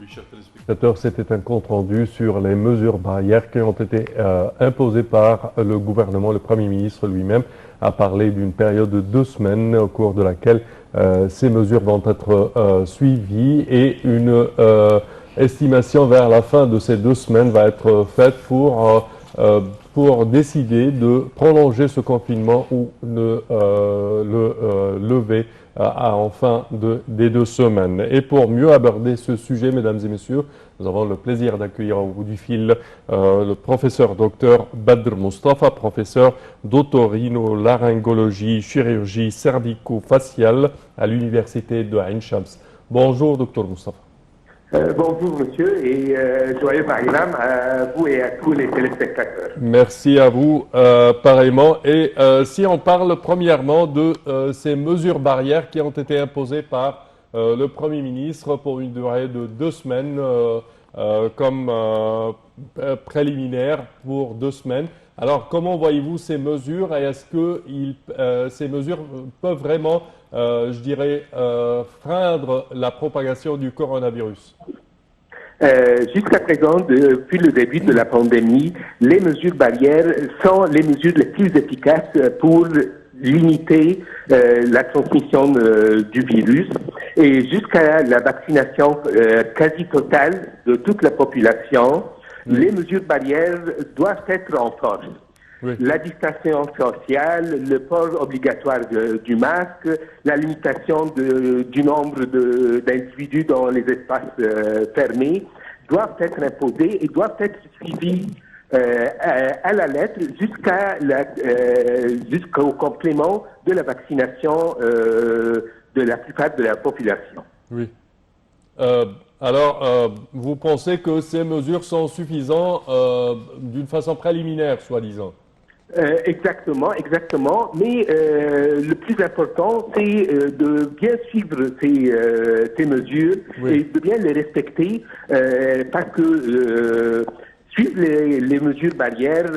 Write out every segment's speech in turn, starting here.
Oui, chers téléspectateurs, c'était un compte rendu sur les mesures barrières qui ont été imposées par le gouvernement. Le Premier ministre lui-même a parlé d'une période de 2 semaines au cours de laquelle ces mesures vont être suivies et une estimation vers la fin de ces 2 semaines va être faite pour décider de prolonger ce confinement ou de le lever en fin des 2 semaines. Et pour mieux aborder ce sujet, mesdames et messieurs, nous avons le plaisir d'accueillir au bout du fil le professeur docteur Badr Mustafa, professeur d'otorhinolaryngologie, chirurgie cervico-faciale à l'université de Ain Shams. Bonjour, docteur Mustafa. Bonjour monsieur et joyeux Maghram à vous et à tous les téléspectateurs. Merci à vous, pareillement. Et si on parle premièrement de ces mesures barrières qui ont été imposées par le Premier ministre pour une durée de 2 semaines comme préliminaire pour 2 semaines. Alors, comment voyez-vous ces mesures et est-ce que ces mesures peuvent vraiment, je dirais, freindre la propagation du coronavirus? Jusqu'à présent, depuis le début de la pandémie, les mesures barrières sont les mesures les plus efficaces pour limiter la transmission du virus et jusqu'à la vaccination quasi totale de toute la population, les mesures barrières doivent être en force. Oui. La distanciation sociale, le port obligatoire du masque, la limitation du nombre d'individus dans les espaces fermés doivent être imposés et doivent être suivis à la lettre jusqu'au complément de la vaccination de la plupart de la population. Oui. Alors, vous pensez que ces mesures sont suffisantes d'une façon préliminaire, soi-disant? Exactement. Mais le plus important, c'est de bien suivre ces mesures et de bien les respecter parce que suivre les mesures barrières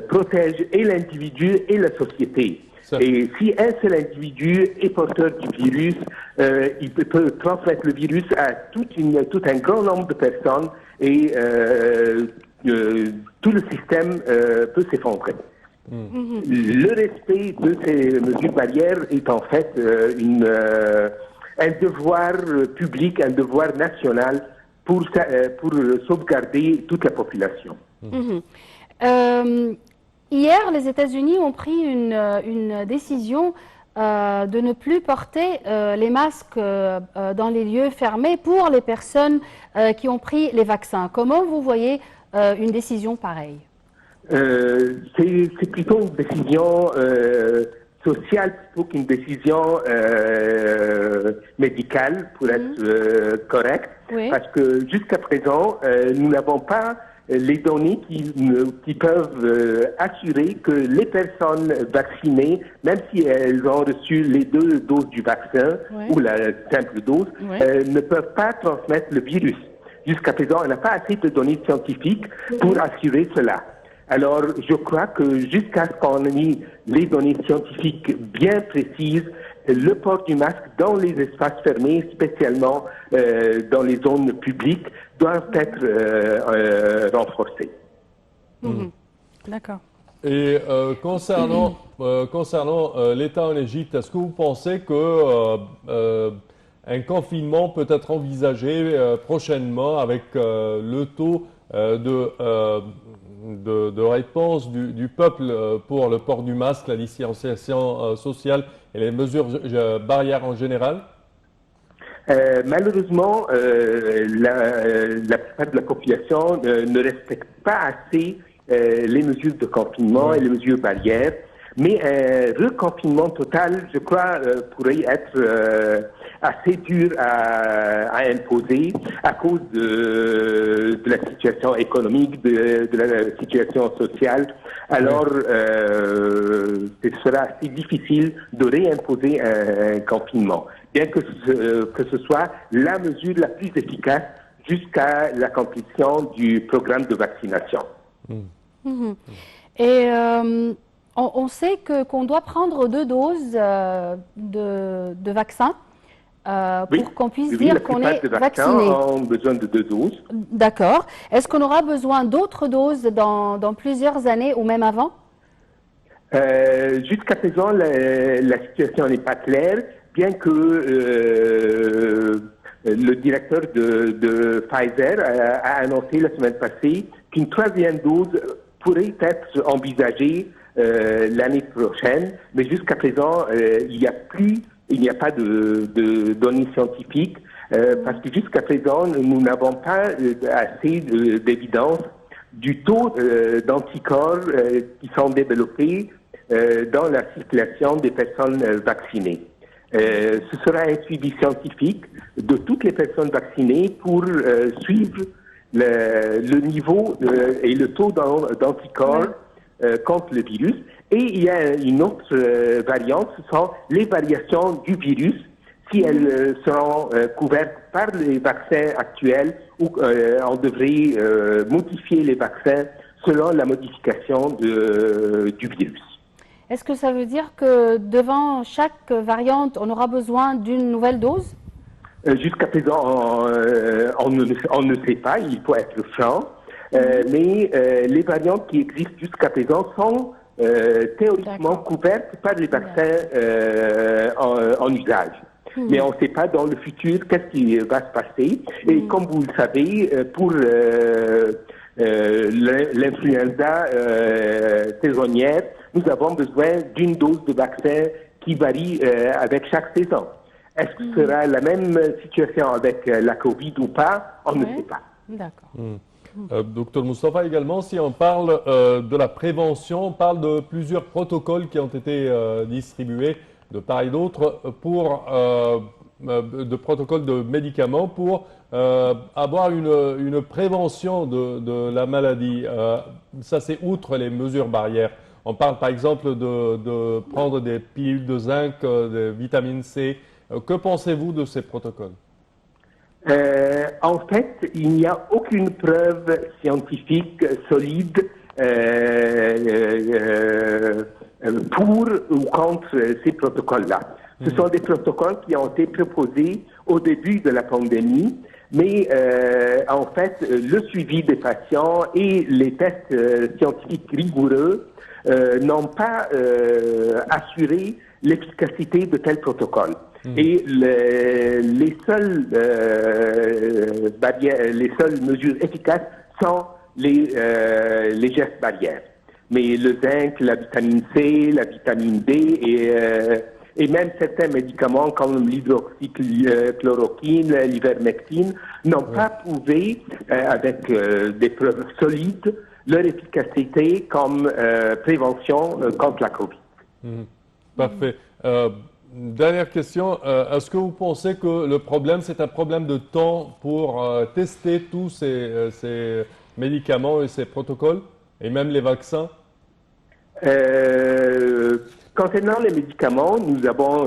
protège et l'individu et la société. Et si un seul individu est porteur du virus, il peut transmettre le virus à tout un grand nombre de personnes et tout le système peut s'effondrer. Le respect de ces mesures barrières est en fait un devoir public, un devoir national pour sauvegarder toute la population. Hier, les États-Unis ont pris une décision de ne plus porter les masques dans les lieux fermés pour les personnes qui ont pris les vaccins. Comment vous voyez une décision pareille? C'est plutôt une décision sociale plutôt qu'une décision médicale, pour être correct. Oui. Parce que jusqu'à présent, nous n'avons pas les données qui peuvent assurer que les personnes vaccinées, même si elles ont reçu les 2 doses du vaccin ou la simple dose, ne peuvent pas transmettre le virus. Jusqu'à présent, on n'a pas assez de données scientifiques pour assurer cela. Alors, je crois que jusqu'à ce qu'on ait les données scientifiques bien précises, le port du masque dans les espaces fermés, spécialement dans les zones publiques, doit être renforcé. D'accord. Et concernant l'État en Égypte, est-ce que vous pensez que un confinement peut être envisagé prochainement avec le taux de réponse du peuple pour le port du masque, la distanciation sociale et les mesures barrières en général? Malheureusement, la plupart de la population ne respecte pas assez les mesures de confinement et les mesures barrières. Mais un reconfinement total, je crois, pourrait être assez dur à imposer à cause de la situation économique, de la situation sociale. Alors, ce sera assez difficile de réimposer un confinement, bien que ce soit la mesure la plus efficace jusqu'à l'accomplissement du programme de vaccination. Et on sait qu'on doit prendre 2 doses de vaccin. pour qu'on puisse dire qu'on est vacciné. On a besoin de 2 doses. D'accord. Est-ce qu'on aura besoin d'autres doses dans plusieurs années ou même avant? Jusqu'à présent, la situation n'est pas claire, bien que le directeur de Pfizer a annoncé la semaine passée qu'une 3e dose pourrait être envisagée l'année prochaine, mais jusqu'à présent, il n'y a pas de données scientifiques, parce que jusqu'à présent, nous n'avons pas assez d'évidence du taux d'anticorps qui sont développés dans la circulation des personnes vaccinées. Ce sera un suivi scientifique de toutes les personnes vaccinées pour suivre le niveau et le taux d'anticorps contre le virus. Et il y a une autre variante, ce sont les variations du virus, si elles seront couvertes par les vaccins actuels ou on devrait modifier les vaccins selon la modification du virus. Est-ce que ça veut dire que devant chaque variante, on aura besoin d'une nouvelle dose? Jusqu'à présent, on ne sait pas, il faut être franc, mais les variantes qui existent jusqu'à présent sont théoriquement couvertes par les vaccins en usage. Mais on ne sait pas dans le futur qu'est-ce qui va se passer. Et comme vous le savez, pour l'influenza saisonnière, nous avons besoin d'une dose de vaccin qui varie avec chaque saison. Est-ce que ce sera la même situation avec la COVID ou pas? On ne sait pas. D'accord. Docteur Moustapha, également, si on parle de la prévention, on parle de plusieurs protocoles qui ont été distribués de part et d'autre pour de protocoles de médicaments pour avoir une prévention de la maladie. Ça, c'est outre les mesures barrières. On parle par exemple de prendre des pilules de zinc, de vitamine C. Que pensez-vous de ces protocoles? En fait, il n'y a aucune preuve scientifique solide pour ou contre ces protocoles-là. Ce sont des protocoles qui ont été proposés au début de la pandémie, mais en fait, le suivi des patients et les tests scientifiques rigoureux n'ont pas assuré l'efficacité de tels protocoles. Et les seules mesures efficaces sont les gestes barrières. Mais le zinc, la vitamine C, la vitamine D et même certains médicaments comme l'hydroxychloroquine, l'ivermectine n'ont pas prouvé avec des preuves solides leur efficacité comme prévention contre la COVID. Parfait. Dernière question, est-ce que vous pensez que le problème, c'est un problème de temps pour tester tous ces médicaments et ces protocoles, et même les vaccins? Concernant les médicaments, nous avons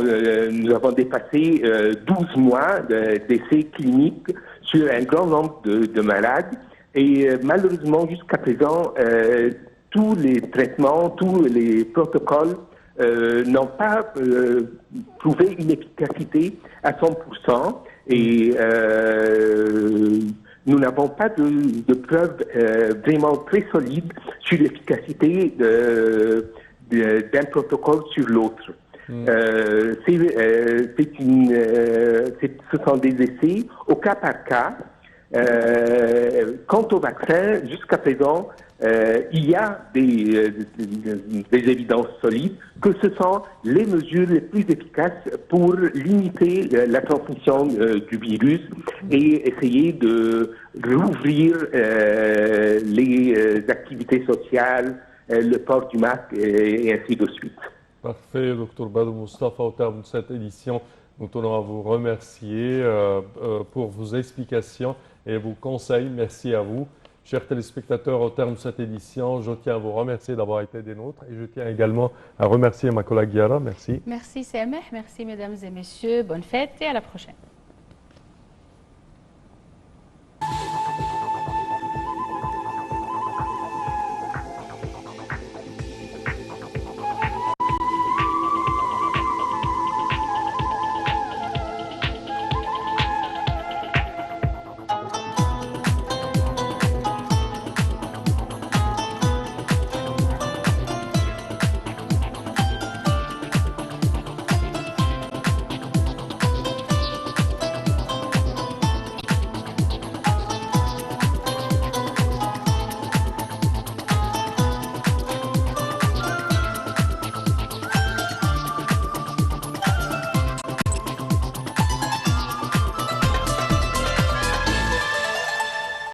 dépassé 12 mois d'essais cliniques sur un grand nombre de malades, et malheureusement, jusqu'à présent, tous les traitements, tous les protocoles n'ont pas prouvé une efficacité à 100%, et nous n'avons pas de preuves vraiment très solides sur l'efficacité d'un protocole sur l'autre. Ce sont des essais au cas par cas. Quant au vaccin, jusqu'à présent, il y a des évidences solides que ce sont les mesures les plus efficaces pour limiter la transmission du virus et essayer de rouvrir les activités sociales, le port du masque et ainsi de suite. Parfait, Dr Badr Moustapha, au terme de cette édition, nous tenons à vous remercier pour vos explications et vos conseils. Merci à vous. Chers téléspectateurs, au terme de cette édition, je tiens à vous remercier d'avoir été des nôtres et je tiens également à remercier ma collègue Yara. Merci. Merci Sameh, merci mesdames et messieurs, bonne fête et à la prochaine.